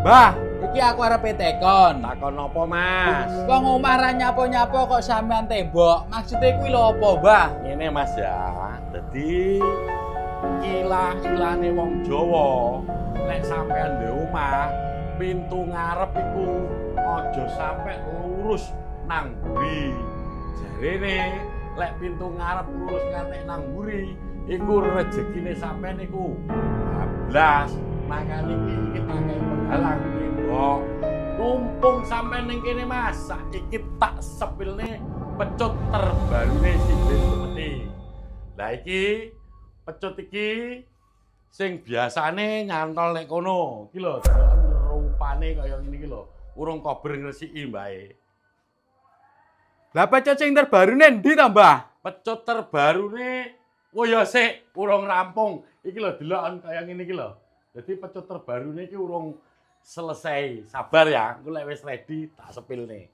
Mbah, iki aku arep tekon. Takon apa, Mas? Wong omah ra nyapo-nyapo kok sampean tembok. Maksude kuwi lho apa, Mbah? Ngene, Mas ya. Dadi ilah-ilane wong Jawa nek sampean ndek omah, pintu ngarep iku aja sampe lurus nang mburi. Jarene lek pintu ngarep lurus ngantek nang mburi, iku rezekine sampean iku bablas. Makane iki kita kei penghalang tembok. Mumpung sampean ning kene Mas, saiki tak sepilne pecut terbarune Sinden Semeti. Lah iki pecut iki sing biasane nyantol nek kono. Iki lho, rupane kaya ngene iki lho. Urung kober ngresiki mbae. Lah pecut sing terbarune ndi ta, Mbah? Pecut terbarune oh ya sik, urung rampung. Iki lho deloken kaya ngene iki lho. Jadi pecut terbarune iki urung selesai. Sabar ya, engko lek wis ready tak sepilne.